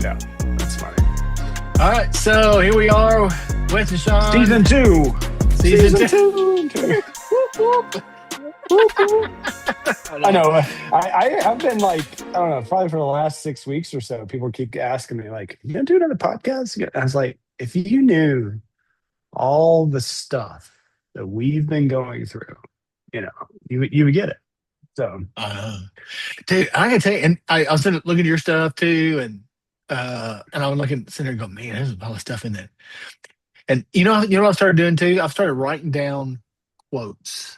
Yeah, that's funny. All right, so here we are, Wes and Sean. Season 2. Season Season 2. Whoop, whoop. Whoop, whoop. I I know. know. I've been like, I don't know, probably for the last 6 weeks or so, people keep asking me, like, you gonna do another podcast? I was like, if you knew all the stuff that we've been going through, you know, you would get it. So, Uh, Dude, I can tell you, and I was looking at your stuff too, and I was sitting there going, man, there's a lot of stuff in that. And you know what I started doing too? I've started writing down quotes.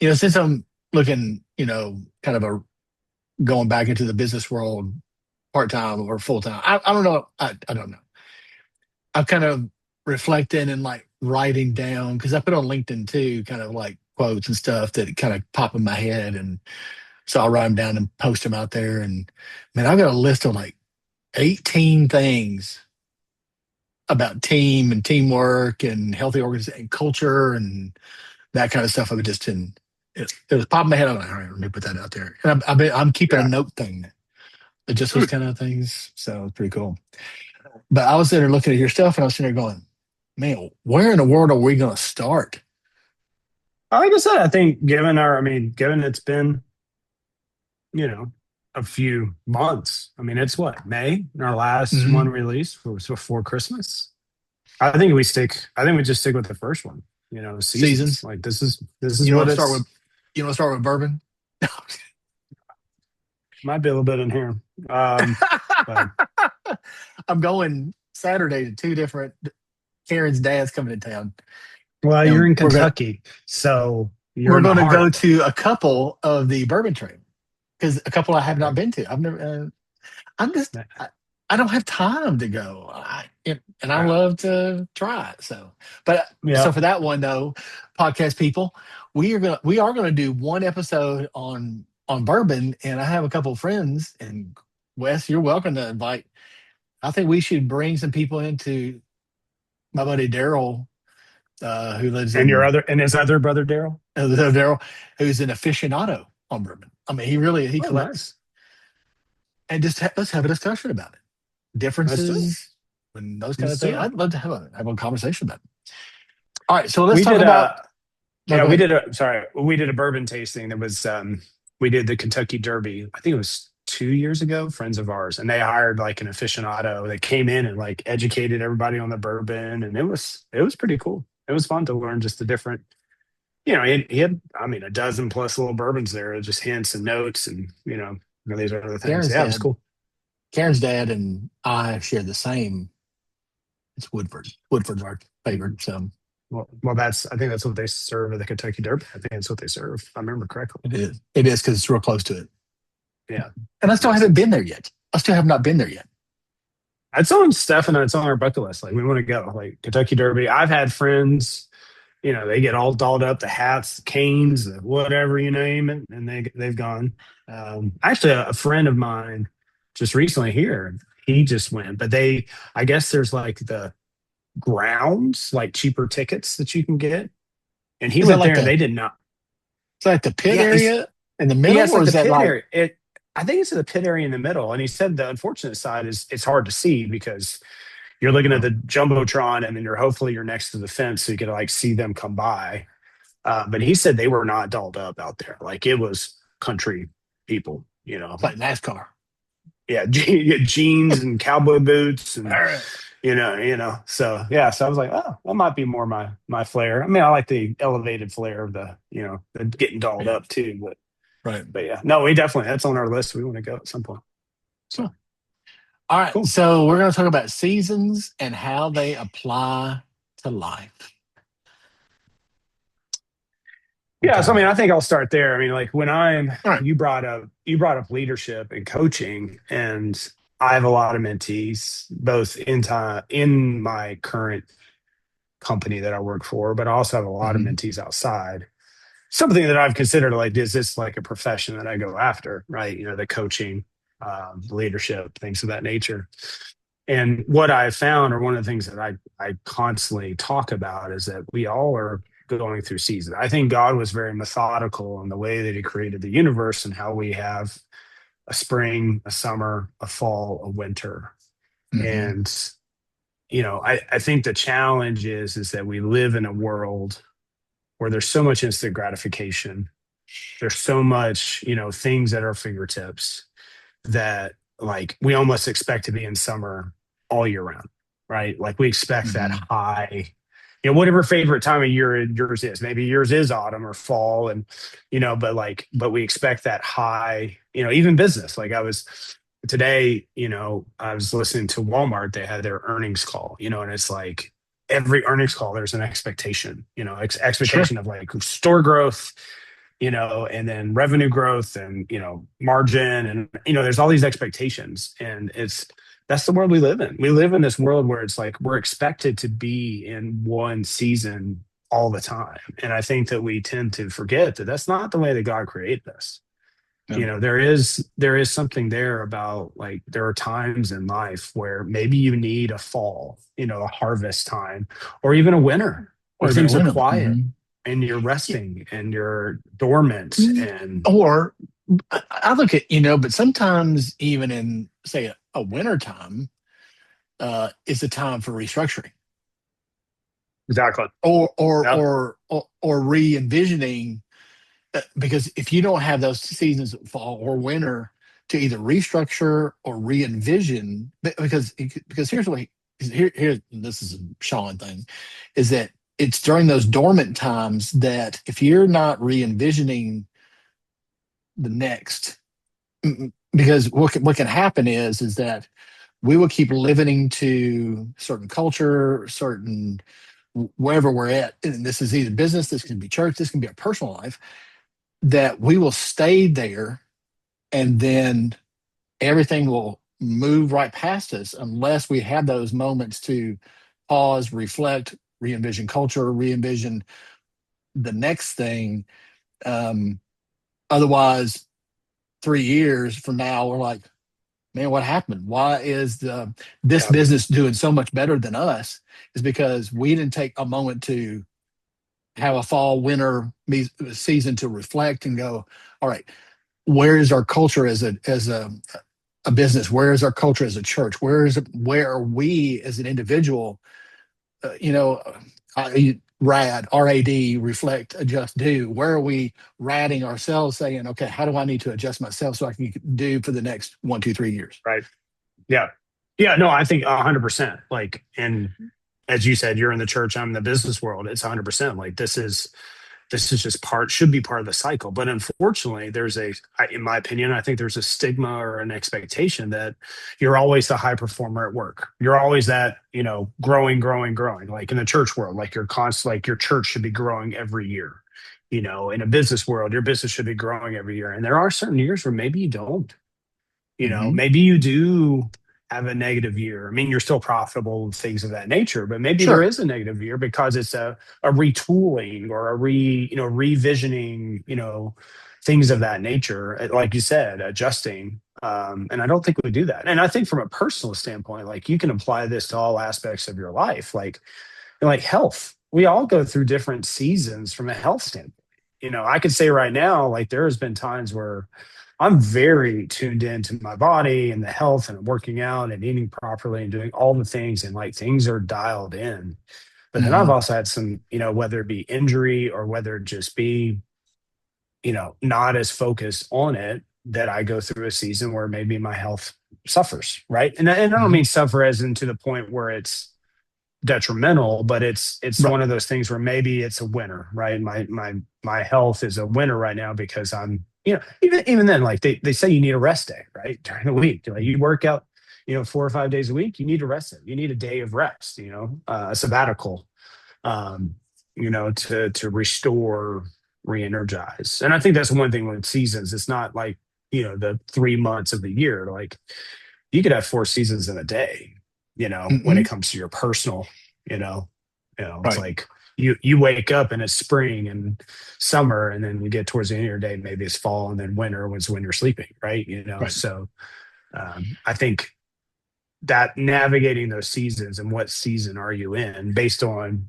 Since I'm looking, kind of going back into the business world part time or full time. I don't know. I don't know. I'm kind of reflecting and like writing down because I put on LinkedIn too, kind of like quotes and stuff that kind of pop in my head. And so I'll write them down and post them out there. And man, I've got a list of like 18 things about team and teamwork and healthy organization and culture and that kind of stuff. I was just in, it was popping my head. I'm like, all right, let me put that out there. And I'm keeping a yeah. note thing. Just those kind of things. So it's pretty cool. But I was there looking at your stuff and I was sitting there going, man, where in the world are we going to start? Like I said, I think given it's been, a few months. I mean, it's what, May? And our last one Mhm. release was before Christmas. I think we just stick with the first one, seasons. Seasons. Like this is You know what what to start with? it's You know what to start with bourbon? might be a little bit in here. But I'm going Saturday to two different Karen's dad's coming to town. well, you're And in we're gonna Kentucky, so you're we're in the gonna go heart. to a couple of the bourbon trail because a couple I have not been to. I've never I'm just I don't have time to go. And I Uh, love to try it. So yeah. for that one though, podcast people, we are gonna do one episode on bourbon, and I have a couple of friends. And Wes, you're welcome to invite. I think we should bring some people into my buddy Daryl, who lives And your in other and his other brother Daryl. Daryl, who's an aficionado on bourbon. I mean, he Oh, collects, nice. and let's have a discussion about it, Let's do it. differences, and those kind Let's of do things. it. I'd love to have a conversation about it. All right, so let's We talk did about. a No, Yeah, go ahead. we did a bourbon tasting that was we did the Kentucky Derby. I think it was 2 years ago, friends of ours, and they hired like an aficionado that came in and like educated everybody on the bourbon, and it was pretty cool. It was fun to learn just the different, he had, I mean, a dozen plus little bourbons there, just hints and notes and these other things. Karen's Yeah, it was dad, cool. Karen's dad, and I share the same. It's Woodford. Woodford's our favorite. So Well, I think that's what they serve at the Kentucky Derby. I think that's what they serve, if I remember correctly. it is. It is because it's real close to it, Yeah, and I still makes haven't sense. been there yet. I still have not been there yet. It's on Steph and it's on our bucket list. Like we want to go. Like Kentucky Derby. I've had friends, they get all dolled up, the hats, the canes, the whatever you name it, and they've gone. Actually, a friend of mine just recently here, he just went, but I guess there's like the grounds, like cheaper tickets that you can get, and he Is that went like there and the they did not. is that like the pit Yeah, area in the yeah, middle, it's or like is the that pit like area. I think it's in the pit area in the middle, and he said the unfortunate side is it's hard to see because you're looking at oh, the jumbotron, and then you're next to the fence, so you can like see them come by. But he said they were not dolled up out there, like it was country people, it's like NASCAR? yeah, jeans and cowboy boots, All and right. So yeah, so I was like, oh, that might be more my flair. I mean, I like the elevated flair of the getting dolled Yeah. up too, but Right. yeah, no, we definitely that's on our list. We want to go at some point. So Cool. All right. cool. So we're going to talk about seasons and how they apply to life. Yeah, so I Okay. mean, I think I'll start there. I mean, like when All right. you brought up leadership and coaching, and I have a lot of mentees, both in my current company that I work for, but I also have a lot of Mhm. mentees outside. Something that I've considered, like, is this like a profession that I go after, right? The coaching, leadership, things of that nature. And what I found, or one of the things that I constantly talk about, is that we all are going through seasons. I think God was very methodical in the way that He created the universe and how we have a spring, a summer, a fall, a winter. Hmm. And, I think the challenge is that we live in a world where there's so much instant gratification. There's so much, things at our fingertips that like we almost expect to be in summer all year round, right? Like we expect that Hmm. high, whatever favorite time of year yours is. Maybe yours is autumn or fall, and but we expect that high, even business. Like I was today, I was listening to Walmart. They had their earnings call, and it's like every earnings call, there's an expectation, Sure. expectation of like store growth, and then revenue growth and, margin. And, there's all these expectations. And that's the world we live in. We live in this world where it's like we're expected to be in one season all the time. And I think that we tend to forget that that's not the way that God created us. No. There is something there about like there are times in life where maybe you need a fall, a harvest time, or even a winter Or where even a things are winner. quiet Hmm. and you're resting and you're dormant Mm. and Or I look at, but sometimes even in, say, a winter time, is a time for restructuring exactly. Yeah. or re-envisioning, because if you don't have those seasons of fall or winter to either restructure or re-envision, because here's what here this is a Sean thing, is that it's during those dormant times that if you're not re-envisioning the next, because what can happen is that we will keep living to certain culture, certain wherever we're at, and this is either business, this can be church, this can be our personal life, that we will stay there, and then everything will move right past us unless we have those moments to pause, reflect, re-envision culture, re-envision the next thing. um, Otherwise, 3 years from now, we're like, man, what happened? Why is this Yeah. business doing so much better than us? Is because we didn't take a moment to have a fall winter season to reflect and go, all right, where is our culture as a business? Where is our culture as a church? Where are we as an individual? You know, reflect, adjust, do. Where are we ratting ourselves, saying, okay, how do I need to adjust myself so I can do for the next 1, 2, 3 years? Right. Yeah. Yeah. No, I think 100%. Like, and as you said, you're in the church, I'm in the business world. It's 100%. Like, this is just should be part of the cycle. But unfortunately, in my opinion, I think there's a stigma or an expectation that you're always the high performer at work. You're always that, growing, growing, growing. Like in the church world, like like your church should be growing every year. In a business world, your business should be growing every year. And there are certain years where maybe you don't. Hmm. Maybe you do have a negative year. I mean, you're still profitable and things of that nature, but maybe there Sure. is a negative year because it's a retooling or revisioning, things of that nature. Like you said, adjusting. And I don't think we do that. And I think from a personal standpoint, like you can apply this to all aspects of your life, like health. We all go through different seasons from a health standpoint. I could say right now, like there has been times where I'm very tuned into my body and the health and working out and eating properly and doing all the things and like things are dialed in. But then I've Hmm. also had some, whether it be injury or whether it just be, not as focused on it that I go through a season where maybe my health suffers, right? And I don't Hmm. mean suffer as into the point where it's detrimental, but it's Right. one of those things where maybe it's a winner, right? My health is a winner right now because I'm, even then, like they say you need a rest day, right? During the week. Like you work out, 4 or 5 days a week, you need to rest it. You need a day of rest, a sabbatical, um, to restore, re-energize. And I think that's one thing with seasons. It's not like, the 3 months of the year. Like you could have 4 seasons in a day, when it Hmm. comes to your personal, you know, it's Right. like you wake up and it's spring and summer, and then you get towards the end of your day, maybe it's fall, and then winter was when you're sleeping, right? Right. So I think that navigating those seasons and what season are you in based on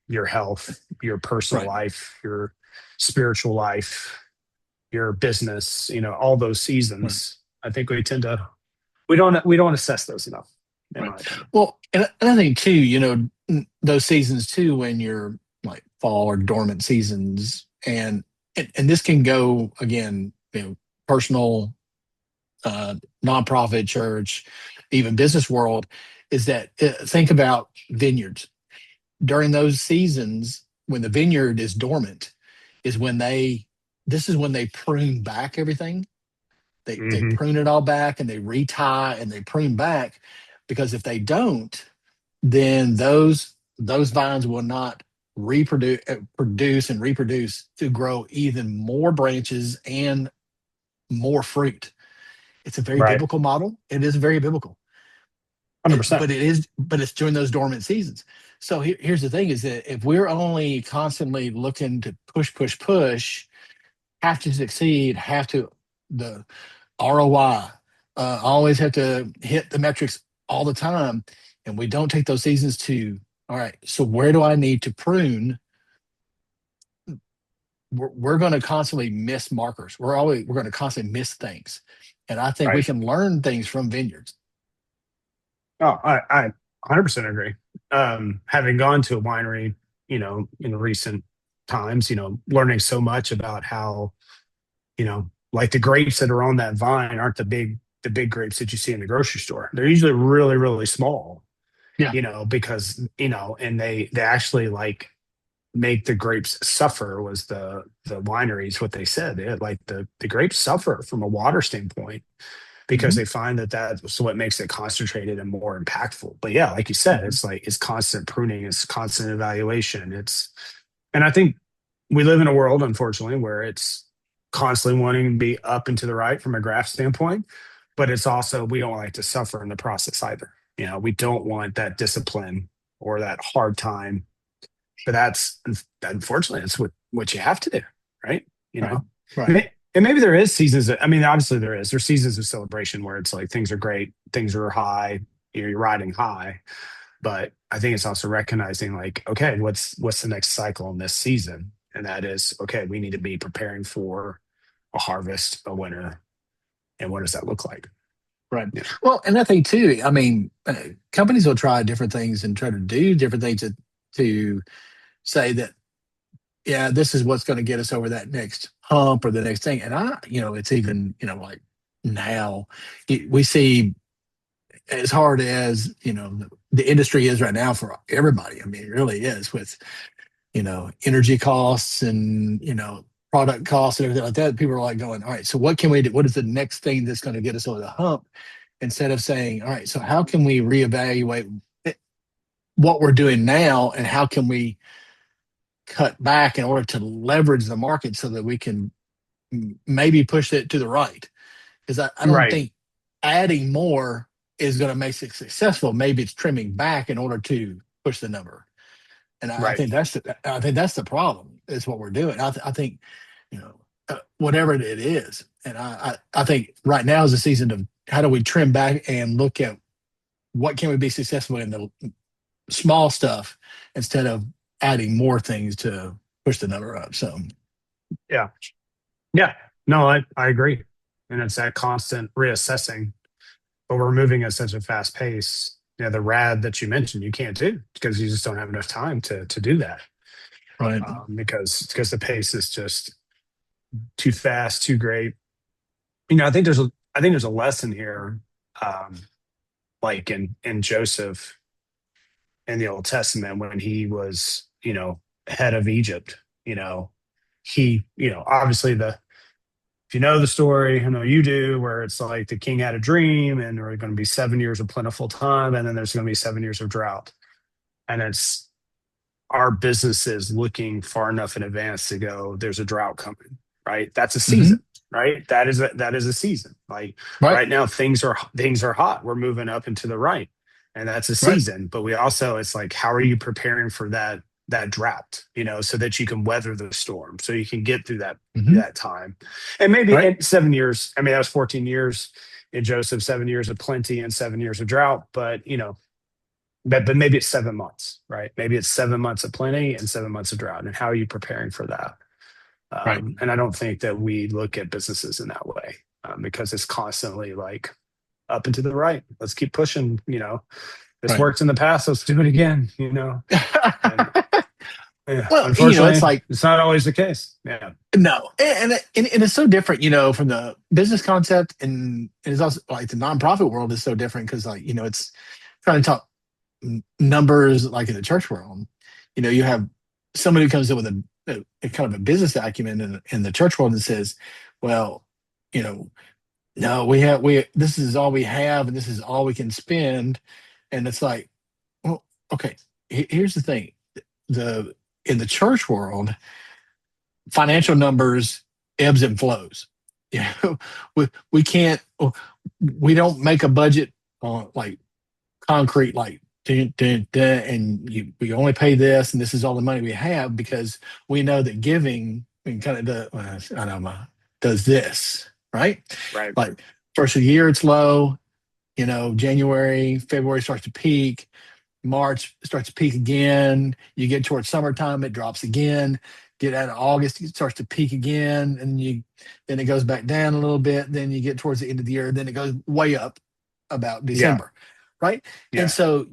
your health, your personal Right. life, your spiritual life, your business, all those Right. seasons. I think we tend to we don't assess those enough. in Right. my opinion. Well, and I think too, those seasons too, when you're like fall or dormant seasons, and this can go again, personal, nonprofit, church, even business world, is that think about vineyards during those seasons when the vineyard is dormant, is when this is when they prune back everything. They Hmm. prune it all back and they retie and they prune back, because if they don't, then those vines will not produce and reproduce to grow even more branches and more fruit. It's a very Right. biblical model. It is very biblical. 100%. But it's during those dormant seasons. So here's the thing: is that if we're only constantly looking to push, have to succeed, have to the ROI, always have to hit the metrics all the time, and we don't take those seasons to, all right, so where do I need to prune? We're going to constantly miss markers. We're going to constantly miss things, and I think we Right. can learn things from vineyards. Oh, I 100% agree. Having gone to a winery, in recent times, learning so much about how, like the grapes that are on that vine aren't the big grapes that you see in the grocery store. They're usually really, really small, Yeah. because, and they actually like make the grapes suffer was the wineries what they said. They had, like the grapes suffer from a water standpoint because Hmm. they find that that's what makes it concentrated and more impactful. But yeah, like you said, Hmm. it's like it's constant pruning, it's constant evaluation. And I think we live in a world, unfortunately, where it's constantly wanting to be up and to the right from a graph standpoint, but it's also we don't like to suffer in the process either. We don't want that discipline or that hard time, but that's unfortunately it's what you have to do, right? You Uh-huh. know, Right. and maybe there is seasons. I mean, obviously there is. There's seasons of celebration where it's like things are great, things are high, you're riding high. But I think it's also recognizing like, okay, what's the next cycle in this season, and that is okay. We need to be preparing for a harvest, a winter, and what does that look like? Right. Yeah. Well, and I think too, I mean, companies will try different things and try to do different things to say that, yeah, this is what's going to get us over that next hump or the next thing. And it's even, like now we see, as hard as, the industry is right now for everybody. I mean, it really is, with, energy costs and, product costs and everything like that. People are like going, all right, so what can we do? What is the next thing that's going to get us over the hump? Instead of saying, all right, so how can we reevaluate what we're doing now, and how can we cut back in order to leverage the market so that we can maybe push it to the right? Because I don't Right. think adding more is going to make it successful. Maybe it's trimming back in order to push the number. And Right. I think that's the problem. Is what we're doing. I think, whatever it is, and I think right now is the season of how do we trim back and look at what can we be successful in the small stuff, instead of adding more things to push the number up. So Yeah. Yeah. No, I agree. And it's that constant reassessing, but we're moving at such a fast pace. The rad that you mentioned, you can't do because you just don't have enough time to do that. right. Because the pace is just too fast, too great. I think there's a lesson here, um, like in Joseph in the Old Testament when he was, head of Egypt. He, obviously the if you know the story, I know you do, where it's like the king had a dream and there are going to be 7 years of plentiful time, and then there's going to be 7 years of drought. And it's our businesses looking far enough in advance to go, there's a drought coming, right? That's a Hmm. season, right? That is a season. Like Right. right now, things are hot. We're moving up and to the right, and that's a Right. season. But we also, it's like, how are you preparing for that drought? So that you can weather the storm, so you can get through that Hmm. that time. And maybe Right. in 7 years, I mean, that was 14 years in Joseph, 7 years of plenty and 7 years of drought. But maybe it's 7 months, right? Maybe it's 7 months of plenty and 7 months of drought. And how are you preparing for that? Right. And I don't think that we look at businesses in that way, because it's constantly like up and to the right. Let's keep pushing. This Right. worked in the past. Let's do it again. And yeah, Well, it's unfortunately, like, it's not always the case. Yeah, no, and it's so different, from the business concept, and it's also like the nonprofit world is so different because, like, it's trying to talk numbers like in the church world. You have somebody who comes in with a kind of a business acumen in the church world and says, well, you know, no, we this is all we have and this is all we can spend, and it's like, well, okay, here's the thing, the in the church world financial numbers ebbs and flows. You know, we can't we don't make a budget on like concrete like dun, dun, dun, and we only pay this and this is all the money we have because we know that giving kind of I don't know does this right right. like first of the year it's low, January February starts to peak, March starts to peak again. You get towards summertime, it drops again. Get out of August, it starts to peak again, and then it goes back down a little bit. Then you get towards the end of the year, then it goes way up about Yeah, December, right? And yeah, so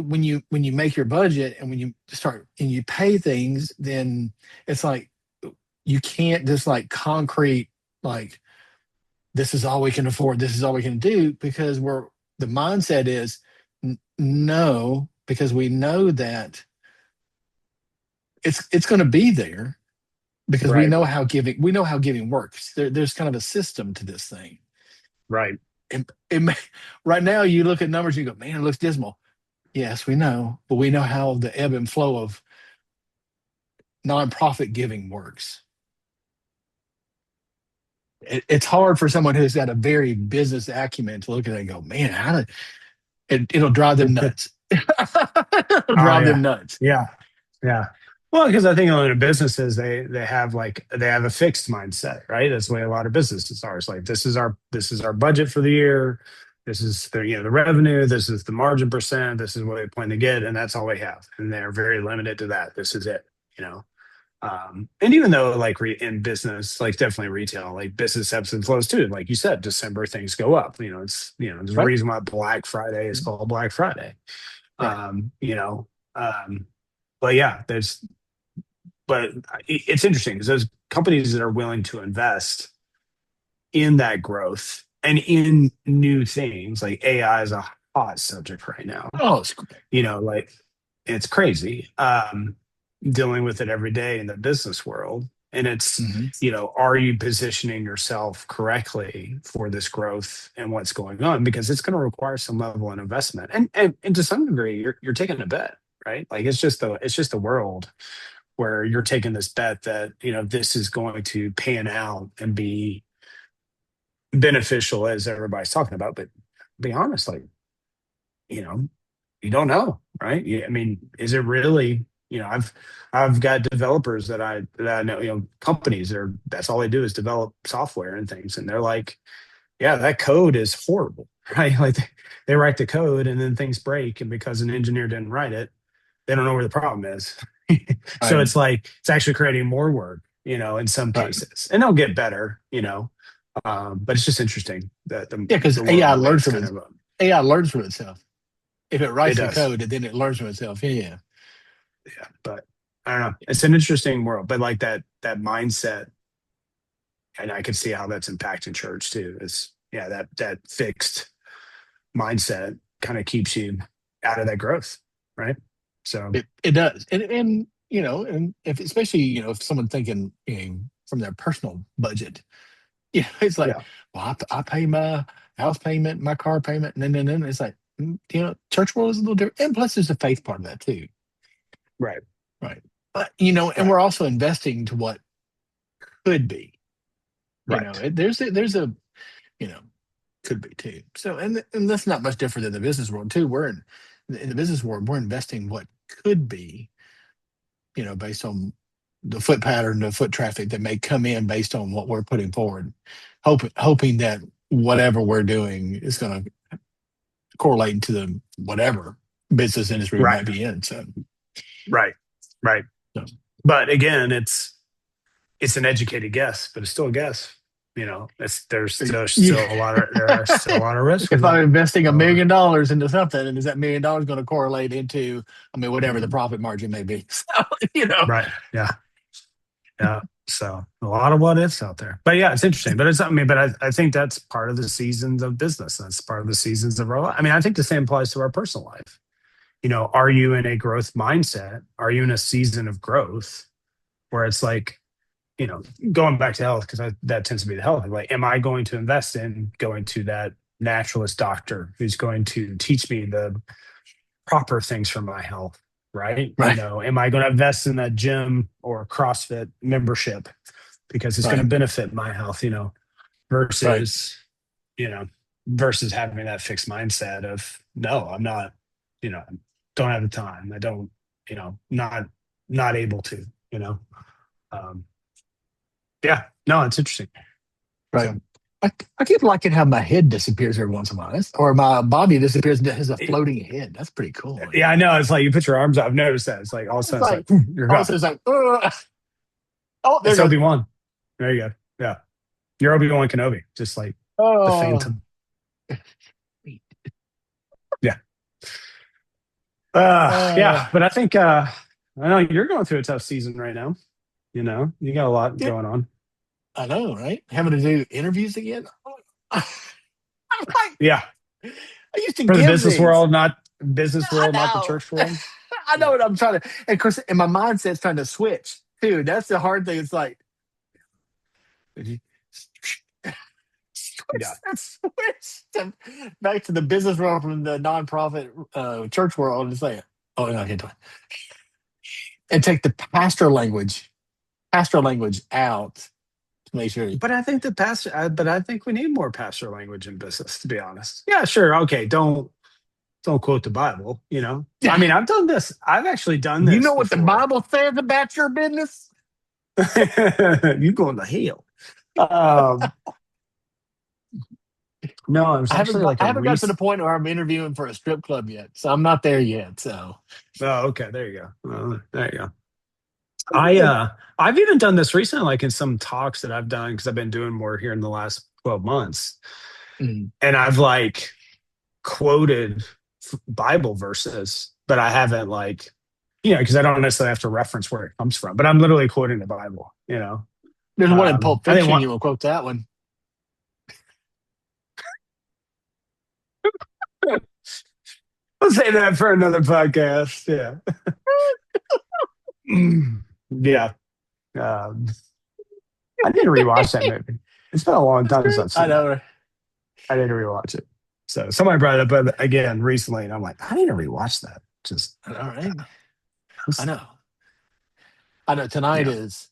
when you make your budget and when you start and you pay things, then it's like you can't just like concrete like this is all we can afford, this is all we can do because the mindset is no, because we know that it's going to be there because right, we know how giving works. There's kind of a system to this thing. right. And right now, you look at numbers, you go, man, it looks dismal. Yes, we know, but we know how the ebb and flow of nonprofit giving works. It's hard for someone who's got a very business acumen to look at it and go, man, it'll drive them nuts. It'll Oh drive them yeah, nuts. yeah, yeah. Well, because I think a lot of businesses they have a fixed mindset, right? That's the way a lot of businesses are. It's like this is our budget for the year. This is the revenue. This is the margin percent. This is what we plan to get, and that's all we have. And they're very limited to that. This is it. You know. And even though like in business, like definitely retail, like business ebbs and flows too. Like you said, December things go up. There's a Right. reason why Black Friday is called Black Friday. Right. Um, you know, um, but yeah, but it's interesting because those companies that are willing to invest in that growth and in new things like AI is a hot subject right now. Oh, it's great. Like it's crazy. Dealing with it every day in the business world. And it's, Mhm. are you positioning yourself correctly for this growth and what's going on? Because it's going to require some level of investment. And to some degree, you're taking a bet, right? Like it's just a world where you're taking this bet that, this is going to pan out and be beneficial as everybody's talking about. But be honest, like, you know, you don't know, right? I mean, is it really? I've got developers that I know, companies that's all they do is develop software and things, and they're like, yeah, that code is horrible, right? Like they write the code and then things break, and because an engineer didn't write it, they don't know where the problem is. So Right. it's like it's actually creating more work, in some Right. cases, and they'll get better, but it's just interesting that Yeah, because the world AI the way learns it's from kind it. of AI learns from itself. If it it writes the does. code, and then it learns from itself. Yeah. Yeah. Yeah, but I don't know. It's an interesting world, but like that mindset, and I can see how that's impacting church too. Is yeah, that fixed mindset kind of keeps you out of that growth, right? So It does, and and if especially if someone thinking from their personal budget, it's like, yeah, well, I pay my house payment, my car payment, and then it's like, church world is a little different, and plus there's a faith part of that too, right, right? But and right, we're also investing to what could be, right, there's a you know could be too. So and that's not much different than the business world too. We're in the business world, we're investing what could be, based on the foot pattern, the foot traffic that may come in based on what we're putting forward, hoping that whatever we're doing is going to correlate to the whatever business industry we right, might be in. So, right, right. so But again, it's an educated guess, but it's still a guess. You, there are still a lot of risks with if I'm that. investing $1 So, million into something, and is that $1 million going to correlate into, I mean, whatever the profit margin may be? So, you know, right. Yeah. Yeah. So a lot of what ifs out there. But yeah, it's interesting. But I think that's part of the seasons of business. That's part of the seasons of our life. I mean, I think the same applies to our personal life. Are you in a growth mindset? Are you in a season of growth where it's like, you know, going back to health, because that tends to be the health. Like, am I going to invest in going to that naturalist doctor who's going to teach me the proper things for my health? Right. right, Am I going to invest in that gym or CrossFit membership because it's going to right, benefit my health, right. versus, you know, versus having that fixed mindset of, no, I'm not, don't have the time. I don't, not able to, um, yeah, no, it's interesting. Right. So, I keep liking how my head disappears every once in a while. Or my body disappears and has a it- floating head. That's pretty cool. yeah, I know. It's like you put your arms out. I've noticed that. It's like all of a It's sudden, it's like, like, "Phew, you're all of a sudden gone. it's like, oh, there It's goes. Obi-Wan. There you go. Yeah. You're Obi-Wan Kenobi, just like the Oh, Phantom. Yeah. uh, Yeah. But I think, I know you're going through a tough season right now. You got a lot yeah, going on. I know, right? Having to do interviews again. I'm like, Yeah. I used to For the give business these. world, not business I world, not the know. church world. I know Yeah. what I'm trying to. And of course, and my mindset's trying to switch too. That's the hard thing. It's like, Yeah. switch back to the business world from the nonprofit church world. It's like, oh, no, I can't do it. And take the pastor language out to make sure. But I think but I think we need more pastor language in business, to be honest. Yeah, sure. Okay. Don't quote the Bible, I mean, I've done this. I've actually done You this know what the before. Bible says about your business? You going to hell. Um, no, it was actually like I a haven't got to the Reese. point where I'm interviewing for a strip club yet, so I'm not there yet. So Oh, okay. There you go. There you go. I yeah. I've even done this recently, like in some talks that I've done because I've been doing more here in the last 12 months. Mm. And I've like quoted Bible verses, but I haven't like, because I don't necessarily have to reference where it comes from, but I'm literally quoting the Bible. There's one in Pulp I think Fiction. You will quote that one. let's say that for another podcast. Yeah. Yeah. Um, I need to rewatch that movie. It's been a long That's time since great. I've I seen that. know. I need to rewatch it. So somebody brought it up again recently, and I'm like, I need to rewatch that. Just All right. I was- know. I know. Tonight yeah. is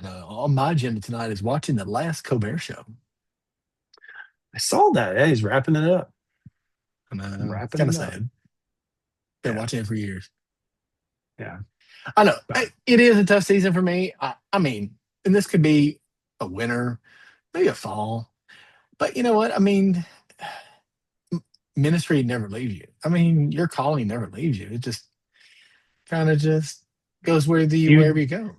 on my agenda tonight is watching the last Colbert Show. I saw that. Yeah, he's wrapping it up. And it's Wrapping kind of it up. sad. Been Yeah. watching it for years. Yeah. I know But it is a tough season for me. I mean, and this could be a winter, maybe a fall. But you know what? I mean, ministry never leaves you. I mean, your calling never leaves you. It just kind of just goes wherever you you go.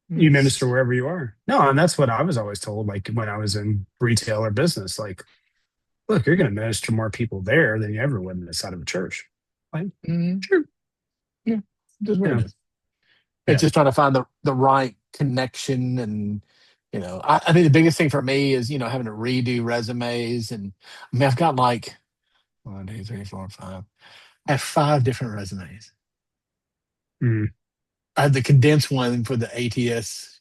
you It's, minister wherever you are. No, and that's what I was always told. Like when I was in retail or business, like, look, you're going to minister more people there than you ever would inside of a church. Like, mm, sure. yeah, just what it Yeah. is. It's Yeah. just trying to find the right connection. And I think the biggest thing for me is having to redo resumes. And I mean, I've got like 1, 2, 3, 4, 5. I have 5 different resumes. Mm. I have the condensed one for the ATS,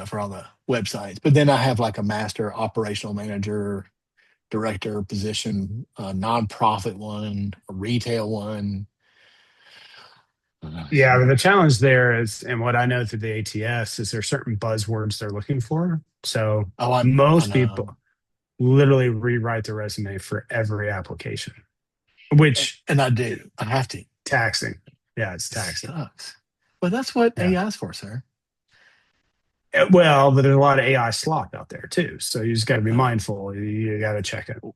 for all the websites. But then I have like a master operational manager, director position, a nonprofit one, a retail one. Yeah, but the challenge there is, and what I know through the ATS is there's certain buzzwords they're looking for. So Oh, I most know. people literally rewrite the resume for every application, which And I do. I have to. taxing. Yeah, it's It taxing. sucks. But that's what Yeah. AI is for, sir. Well, but there's a lot of AI slop out there too. So you just got to be Uh, mindful. You got to check it. So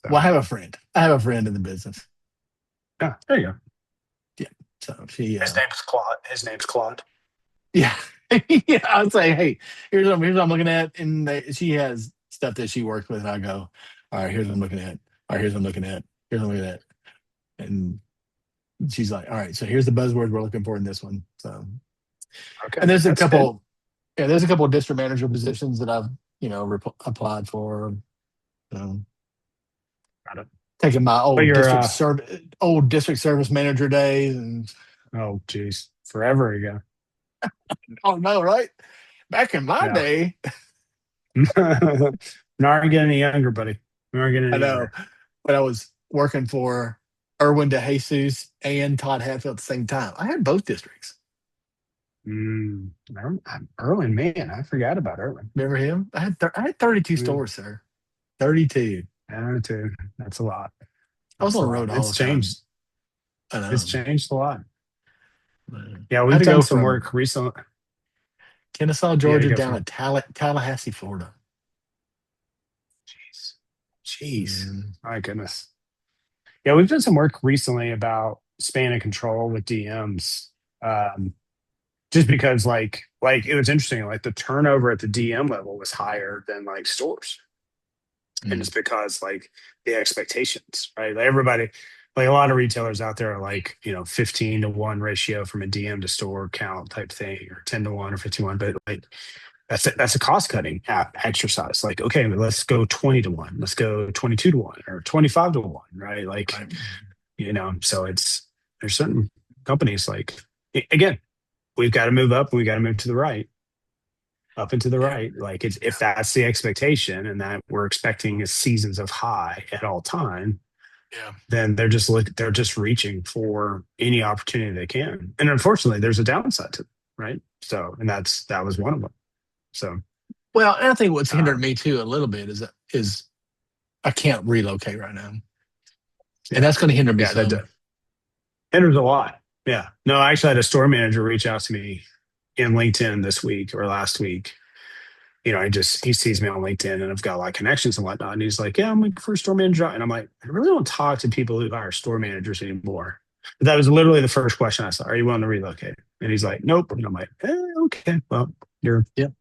well, I have a friend. I have a friend in the business. yeah, there you go. Yeah. So she, His name's Claude. His name's Claude. Yeah. Yeah. I'd say, hey, here's what I'm looking at. And she has stuff that she works with. And I go, all right, here's what I'm looking at. All right, here's what I'm looking at. Here's what I'm looking at. And she's like, all right, so here's the buzzword we're looking for in this one. So, Okay, and there's a that's good. couple, yeah, there's a couple of district manager positions that I've, applied for. So, Got it. taking my But you're old district service manager days. And oh geez, forever ago. oh no, right? Back in my Yeah. day, We aren't getting any younger, buddy. We aren't getting I any know younger. when I was working for Erwin DeJesus and Todd Hatfield at the same time, I had both districts. Erwin, man, I forgot about Erwin. Remember him? I had 32 Yeah, stores, sir. 32. yeah, too. That's a lot. I was That's on a the lot. road all It's the time. changed. I It's know. changed a lot. Yeah, I had we've to done go some from work recently. Kennesaw, You had to Georgia, go down from. to Tallahassee, Florida. Jeez, jeez, Mm, my goodness. Yeah, we've done some work recently about span of control with DMs. Um, just because, like it was interesting. Like the turnover at the DM level was higher than like stores, and mm, it's because like the expectations, right? Like everybody, like a lot of retailers out there are like 15-1 ratio from a DM to store count type thing, or 10-1 or 51, but like that's a cost cutting exercise. Like, okay, but let's go 20-1, let's go 22-1 or 25-1, right? Like, right. so there's certain companies like, again, we've got to move up, we got to move to the right, up and to the Yeah. right. Like, it's, if that's the expectation and that we're expecting seasons of high at all time, Yeah. then they're just reaching for any opportunity they can. And unfortunately, there's a downside to it, right? So, and that was one of them. So, Well, and I think what's hindered um, me too a little bit is I can't relocate right now, and yeah, that's going to hinder me yeah, some. hinders a lot. Yeah. No, I actually had a store manager reach out to me in LinkedIn this week or last week. He sees me on LinkedIn and I've got like connections and whatnot. And he's like, yeah, I'm looking for a store manager. And I'm like, I really don't talk to people who hire store managers anymore. But that was literally the first question I saw. Are you willing to relocate? And he's like, nope. And I'm like, okay, well, you're, Yep,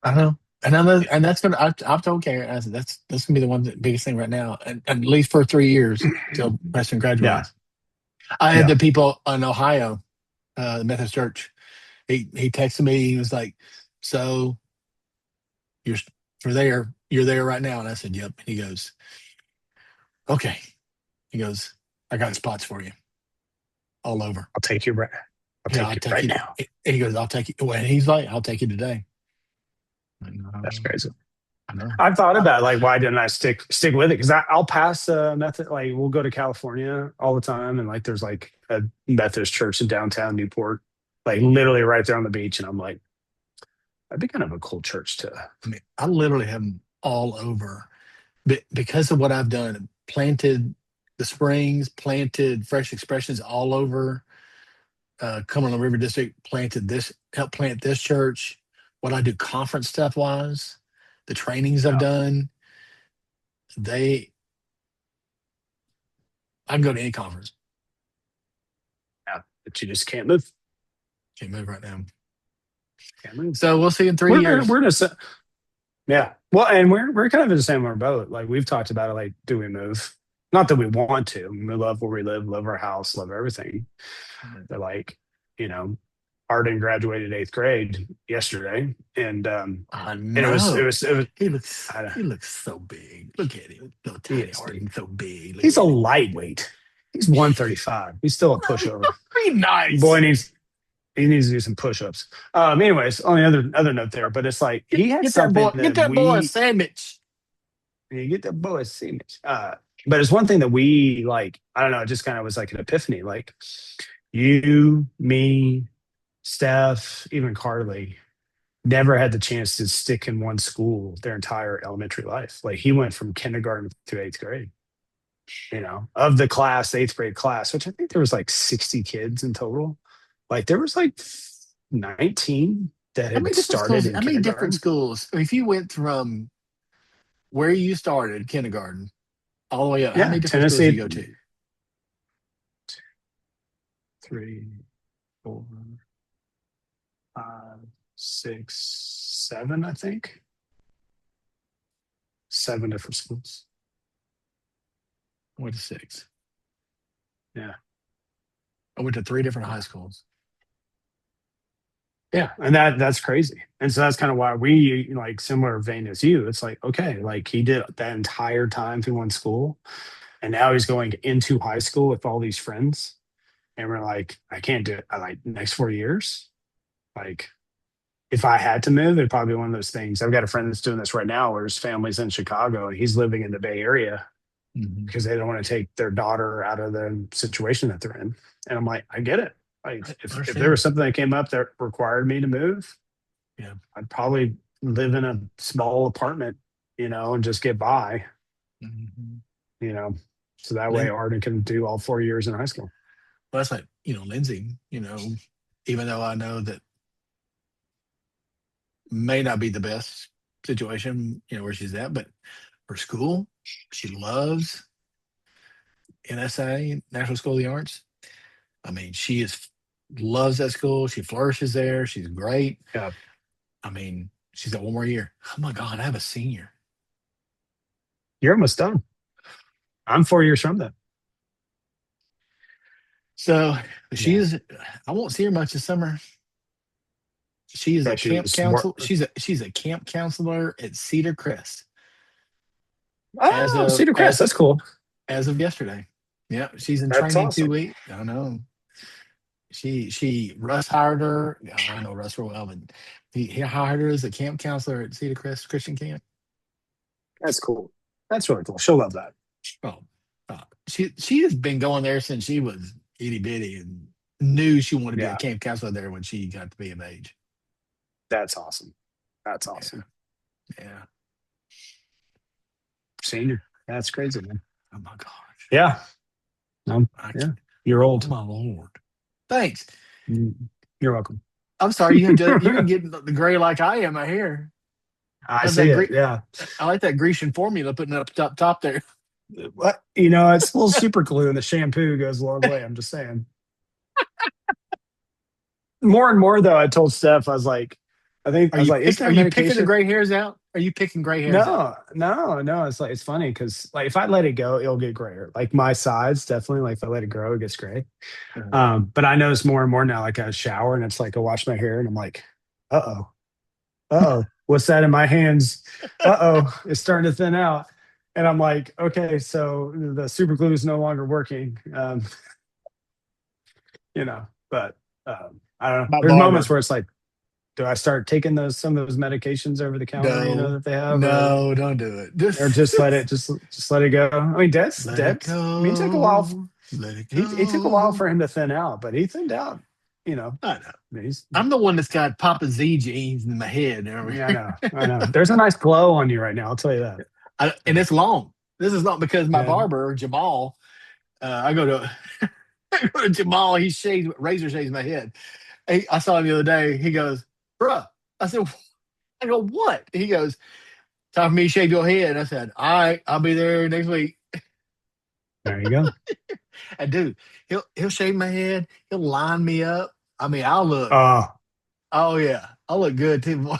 I know. And I know, yeah, and that's gonna. I've told Karen, I said that's gonna be the one biggest thing right now, and at least for 3 years till Preston yeah, graduates. I had yeah. the people in Ohio, the Methodist Church. He texted me. He was like, "So you're for there? You're there right now?" And I said, "Yep." And he goes, "Okay." He goes, "I got spots for you all over." I'll take you right. I'll Yeah, take I'll you take right you. now. And he goes, "I'll take you." Well, and he's like, "I'll take you today." I That's know. crazy. I know. I've thought I, about like why didn't I stick with it? Because I'll pass method, like we'll go to California all the time, and like there's like a Methodist church in downtown Newport, like literally right there on the beach, and I'm like, that'd be kind of a cool church to. I mean, I literally have them all over. Because of what I've done, planted the springs, planted fresh expressions all over Cumberland River District, planted this, helped plant this church. What I do conference stuff wise, the trainings I've Yeah, done, they, I can go to any conference. yeah, but you just can't move. Can't move right now. Can't move. So we'll see in three We're years. we're in a yeah. Well, and we're kind of in the same boat. Like we've talked about it. Like, do we move? Not that we want to. We love where we live, love our house, love everything. They're like, you know, Arden graduated eighth grade yesterday, I and know. it was. He looks so big. Look at him, little He tiny is, heart. dude. He's so big. Look He's a at him. lightweight. He's 135. He's still a pushover. Be Boy nice. needs he needs to do some push-ups. Anyways, on the other note there, but it's like he had something Get that that boy a sandwich. you get the boy seamage. But it's one thing that we like. I don't know. It just kind of was like an epiphany. Like you, me, Steph, even Carly never had the chance to stick in one school their entire elementary life. Like he went from kindergarten to eighth grade. Of the class, eighth grade class, which I think there was like 60 kids in total. Like there was like 19 that How had many different started schools? in How many different kindergarten. schools? If you went from where you started kindergarten all the way up, how Yeah, many different schools do you Tennessee, go to? 3, 4, 6, 7, I think. 7 different schools. I went to six. Yeah. I went to three different high schools. Yeah, and that's crazy. And so that's kind of why we like similar vein as you. It's like, okay, like he did that entire time through one school, and now he's going into high school with all these friends. And we're like, I can't do it. I like next 4 years. Like, if I had to move, it'd probably be one of those things. I've got a friend that's doing this right now where his family's in Chicago and he's living in the Bay Area Mhm. because they don't want to take their daughter out of the situation that they're in. And I'm like, I get it. Like, I if there understand. was something that came up that required me to move, Yeah. I'd probably live in a small apartment, and just get by, Mhm. you know, so that way Lin- Arden can do all 4 years in high school. well, that's like, Lindsay, even though I know that may not be the best situation, where she's at, but her school, she loves NSA, National School of the Arts. I mean, loves that school. She flourishes there. She's great. Yeah. I mean, she's got one more year. Oh my God, I have a senior. You're almost done. I'm 4 years from that. So she Yeah. is. I won't see her much this summer. She is Yeah. a camp She's work. counsel. She's a camp counselor at Cedar Crest as Oh, of Cedar Crest. That's cool. as of yesterday. Yeah, she's in That's training awesome. 2 weeks. I know. Russ hired her. I know Russ real well, but he hired her as a camp counselor at Cedar Crest Christian Camp. That's cool. That's really cool. She'll love that. Oh, she has been going there since she was itty bitty and knew she wanted to be a Yeah. camp counselor there when she got to be of age. That's awesome. That's awesome. Yeah. Senior. That's crazy, man. Oh my gosh. Yeah. Yeah. You're Oh old. my lord. Thanks. Mm, You're welcome. I'm sorry you didn't get the gray like I am. I hear. I How's see that it. Yeah. I like that Grecian formula putting it up top there. What? It's a little super glue and the shampoo goes a long way. I'm just saying. More and more though, I told Steph, I was like, isn't Are that you picking the medication? gray hairs out? Are you picking gray hairs out? No, no, no. It's like it's funny because like if I let it go, it'll get grayer. Like my sides, definitely. Like if I let it grow, it gets gray. Uh, But I notice more and more now. Like I shower and it's like I wash my hair and I'm like, oh, what's that in my hands? It's starting to thin out. And I'm like, okay, so the super glue is no longer working. But I don't know. my There's moments barber. where it's like, do I start taking some of those medications over the counter, No. that they have, No, don't do it. or just let it just let it go. I mean, Let it I mean, it took a while. go. Let it It took a while go. for him to thin out, but he thinned out. I know. I mean, he's I'm the one that's got Papa Z genes in my head. yeah, I know. There's a nice glow on you right now. I'll tell you that. And it's long. This is not because my Yeah. barber, Jamal, I go to I go to Jamal, razor shaves my head. I saw him the other day. He goes, bruh. I go, what? He goes, time for me to shave your head. I said, all right, I'll be there next week. There you go. And dude, he'll shave my head. He'll line me up. I mean, Oh, oh yeah, I'll look good too.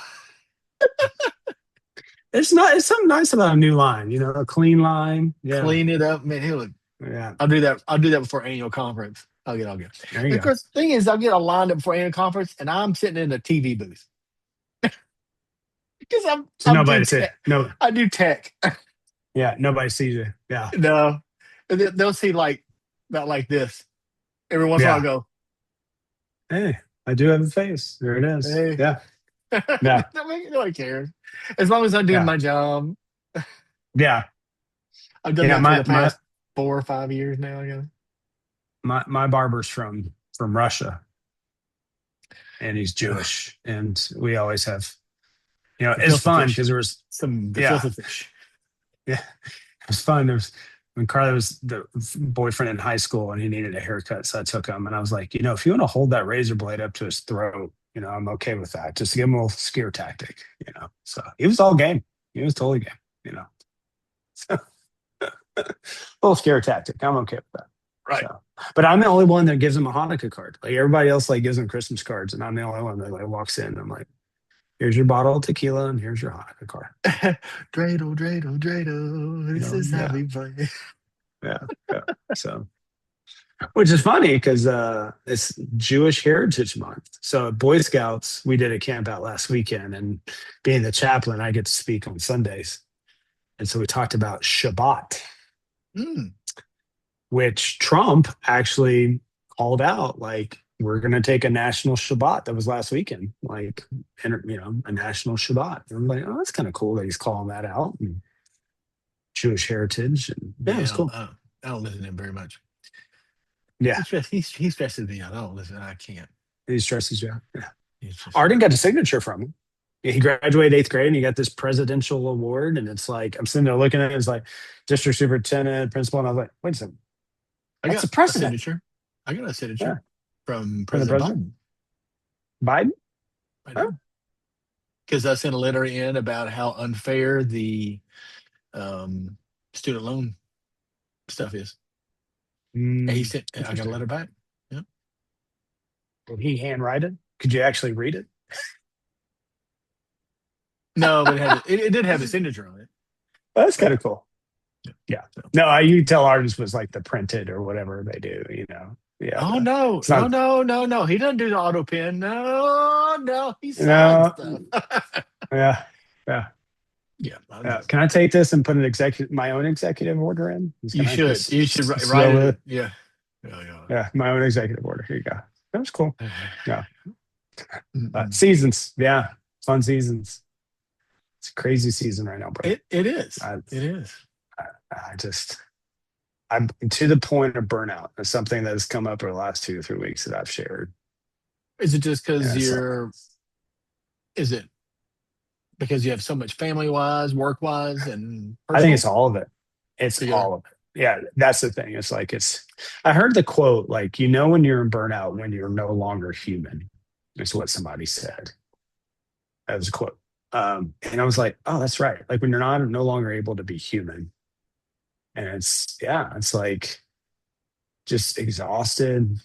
it's something nice about a new line. A clean line. Yeah, Clean it up, man. He'll look. yeah. I'll do that. I'll do that before annual conference. I'll get all good. There you Of go. course, the thing is, I'll get a lined up before annual conference, and I'm sitting in a TV booth because So nobody say no. I do tech. Yeah, nobody sees you. Yeah, No, and they'll see about like this. Every once in a while, I yeah. go, Hey, I do have a face. There it is. hey. Yeah, yeah, Nobody cares. As long as I'm doing yeah, my job. yeah, I've done yeah. that for the My past 4 or 5 years now, I guess. my barber's from Russia, and he's Jewish, and we always have. The It's filthy fun fish. because there was The yeah, filthy fish. yeah. It was fun. There was when Carly was the boyfriend in high school, and he needed a haircut, so I took him, and I was like, if you want to hold that razor blade up to his throat, I'm okay with that. Just to give him a little scare tactic. So he was all game. He was totally game. So, little scare tactic. I'm okay with that. Right. So. But I'm the only one that gives them a Hanukkah card. Like everybody else, like gives them Christmas cards, and I'm the only one that like walks in. And I'm like, here's your bottle of tequila, and here's your Hanukkah card. Dreidel, dreidel, dreidel. You This know, is how yeah, we play. yeah, yeah. So, which is funny because it's Jewish Heritage Month. So at Boy Scouts, we did a camp out last weekend, and being the chaplain, I get to speak on Sundays. And so we talked about Shabbat, Mm, which Trump actually called out like we're going to take a national Shabbat. That was last weekend, like a national Shabbat. And I'm like, oh, that's kind of cool that he's calling that out. And Jewish heritage, and yeah, it was yeah, cool. I don't listen to him very much. Yeah, He stresses me out. I don't listen. I can't. he stresses you out. Yeah, He's just Arden got a signature from him. Yeah, he graduated eighth grade and he got this presidential award. And it's like I'm sitting there looking at it, it's like district superintendent, principal, and I was like, wait a second, I that's got the a president. signature. I got a Yeah, signature from from the President president, Biden. Biden. I Oh. do. Because I sent a letter in about how unfair the um, student loan stuff is. And he sent. I got a Interesting. letter back. Yeah. Did he handwrite it? Could you actually read it? No, but it did have a signature on it. That's kind of cool. Yeah. Yeah. So. No, you tell artists was like the printed or whatever they do, you know. Yeah. Oh no, It's no, not, no, no, no. He doesn't do the auto pen. No, no, he signs no, stuff. yeah. Yeah. Yeah, I Yeah. just, Can I take this and put my own executive order in? you Can I should. just You should write seal it. it? Yeah. Yeah, Yeah. My own executive order. Here you go. That was cool. yeah. Yeah. Mm-mm. Seasons. Yeah. Fun seasons. It's a crazy season right now, bro. It is. I, It is. I just, I'm to the point of burnout. It's something that has come up over the last 2 or 3 weeks that I've shared. Is it just And because it's like, you're? Is it because you have so much family wise, work wise, and I think personal it's all of it. It's together? all of it. Yeah, that's the thing. It's like I heard the quote, like, when you're in burnout when you're no longer human, is what somebody said. That was a quote. And I was like, oh, that's right. Like when you're no longer able to be human. And it's like just exhausted.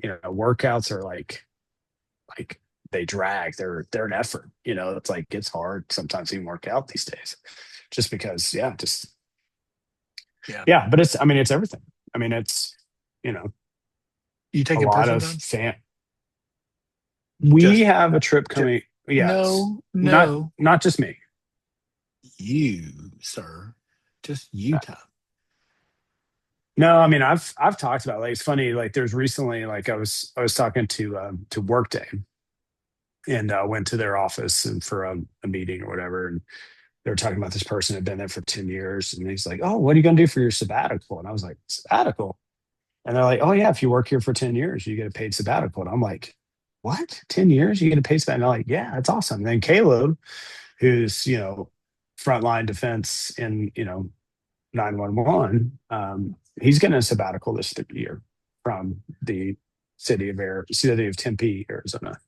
Workouts are like they drag. They're an effort. It's like it's hard sometimes to even work out these days. Just because, yeah, just Yeah. yeah, but it's everything. It's you know You take a it lot personal, of Don? we Just, have a trip just coming. Yes, no, not no. not just me. You, sir. Just you, Tom. No, I've talked about, like, it's funny, like there's recently, like I was talking to Workday, and went to their office and for a meeting or whatever, and they were talking about this person had been there for 10 years, and he's like, oh, what are you going to do for your sabbatical? And I was like, sabbatical? And they're like, oh yeah, if you work here for 10 years you get a paid sabbatical. And I'm like, what, 10 years you get a paid sabbatical? And they're like, yeah, that's awesome. And then Caleb, who's frontline defense in 911, he's getting a sabbatical this year from the city of Tempe, Arizona.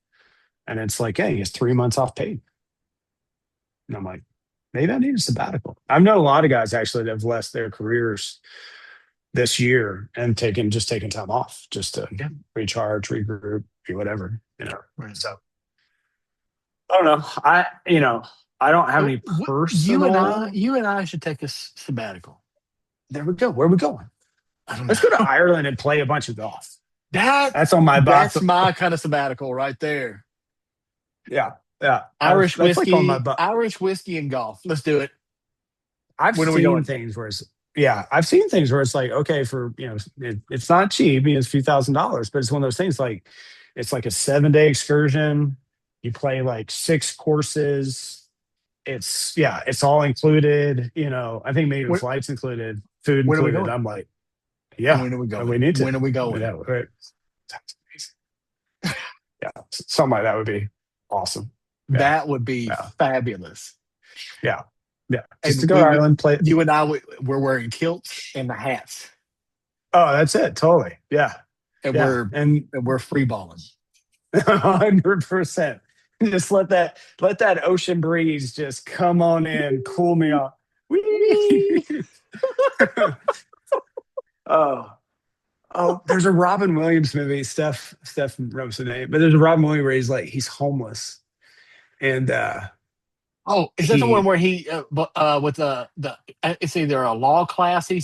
And it's like, hey, he has 3 months off paid. And I'm like, maybe I need a sabbatical. I've known a lot of guys actually that have left their careers this year and taken time off just to Yeah. recharge, regroup, do whatever. Right. So I don't know. I don't have So any you and I, personal. should take a sabbatical. There we go. Where are we going? I don't Let's go to know. Ireland and play a bunch of golf. That That's on my bucket. that's my kind of sabbatical right there. Yeah, yeah. Irish That's like on my whiskey, butt. Irish whiskey and golf. Let's do it. I've When are we seen going? things where I've seen things where it's like, okay, for it's not cheap, it's a few $1,000s, but it's one of those things like it's like a 7-day excursion. You play like 6 courses. It's all included. I think maybe When, flights included, food when are we included. going? I'm like, yeah, When are we we going? need to. When are we going? Yeah, right. That's amazing. Yeah, something like that would be awesome. Yeah, That would be yeah, fabulous. yeah, yeah. Just to And go to Ireland, play. you and I, we're wearing kilts and the hats, Oh, that's it. Totally. Yeah, and yeah, and we're free balling. 100%. Just let that ocean breeze just come on in, cool me off. Whee! Oh, Oh, there's a Robin Williams movie. Steph knows the name, but there's a Robin Williams where he's homeless and Oh, is that the one he where he with it's either a law class he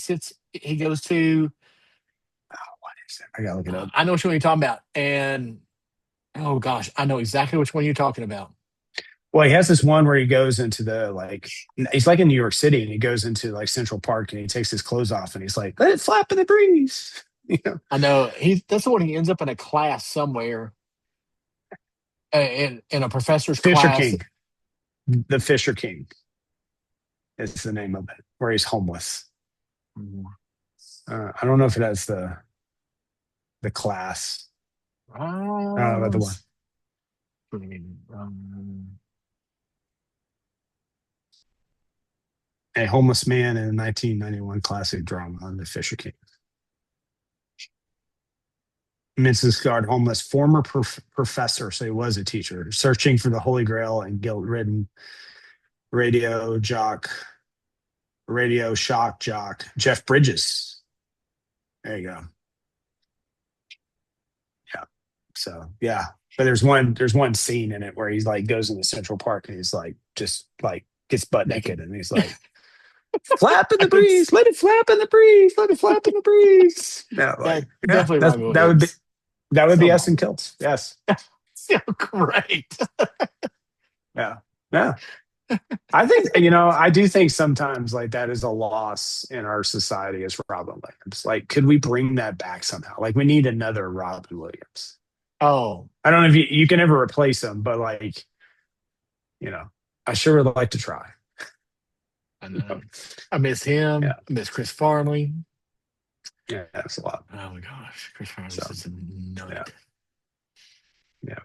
goes to. what is it? I gotta look it up. I know which one you're talking about, and oh gosh, I know exactly which one you're talking about. Well, he has this one where he goes into the like he's like in New York City and he goes into like Central Park and he takes his clothes off and he's like, let it flap in the breeze. You know, I know that's the one he ends up in a class somewhere, in a professor's Fisher class. King. The Fisher King is the name of it, where he's homeless. I don't know if it has the class. I don't know about the one. A homeless man in a 1991 classic drama on the Fisher King. Mrs. Guard, homeless, former professor, so he was a teacher, searching for the Holy Grail and guilt-ridden radio jock, radio shock jock, Jeff Bridges. There you go. Yeah. So yeah, but there's one scene in it where he's like goes into Central Park and he's like just like gets butt naked and he's like flap in the breeze, let it flap in the breeze, let it flap in the breeze. Yeah, like Definitely that's, Robin that would be Williams. that would be Come us in on. kilts. Yes. So great. Yeah. Yeah. I think I do think sometimes like that is a loss in our society as Robin Williams. Like, could we bring that back somehow? Like, we need another Robin Williams. Oh, I don't know if you can ever replace him, but like, you know, I sure would like to try. I know. I miss him. Yeah, I miss Chris Farley. yeah, that's a lot. Oh my gosh, Chris Farley's So such a yeah, nut. yeah.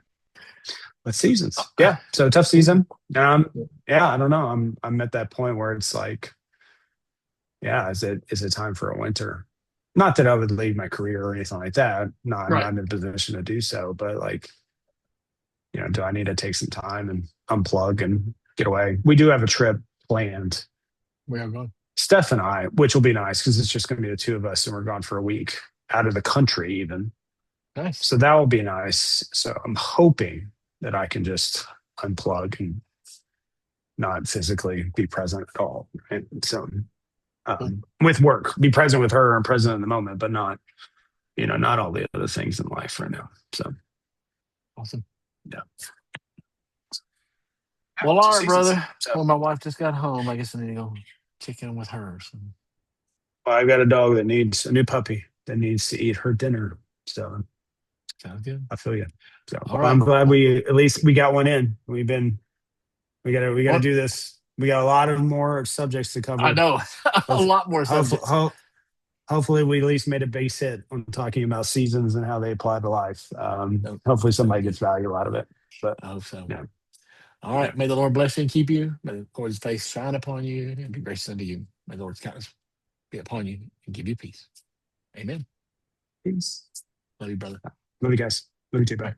But seasons, yeah. So tough season. Yeah, I don't know. I'm at that point where it's like, yeah, is it time for a winter? Not that I would leave my career or anything like that. No, I'm Right. not in a position to do so. But like, do I need to take some time and unplug and get away? We do have a trip planned, We are going. Steph and I, which will be nice because it's just going to be the two of us, and we're gone for a week out of the country even. Nice. So that will be nice. So I'm hoping that I can just unplug and not physically be present at all. And so with work, be present with her and present in the moment, but not all the other things in life right now. So Awesome. yeah. Well, all right, Seasons. brother. So Well, my wife just got home. I guess I need to go check in with her. So. well, I've got a dog that needs a new puppy that needs to eat her dinner. So Sounds good. I feel you. So All well, I'm right. glad we got one in. We gotta Well, do this. We got a lot of more subjects to I cover. know a Hope, lot more subjects. hopefully we at least made a base hit on talking about seasons and how they apply to life. No, Hopefully sounds somebody good. gets value out of it. But I hope so. yeah, All yeah. right. May the Lord bless you and keep you. May the Lord's face shine upon you and be gracious unto you. May the Lord's countenance be upon you and give you peace. Amen. Peace. Love you, brother. Love you guys. Love you too. All Bye. right.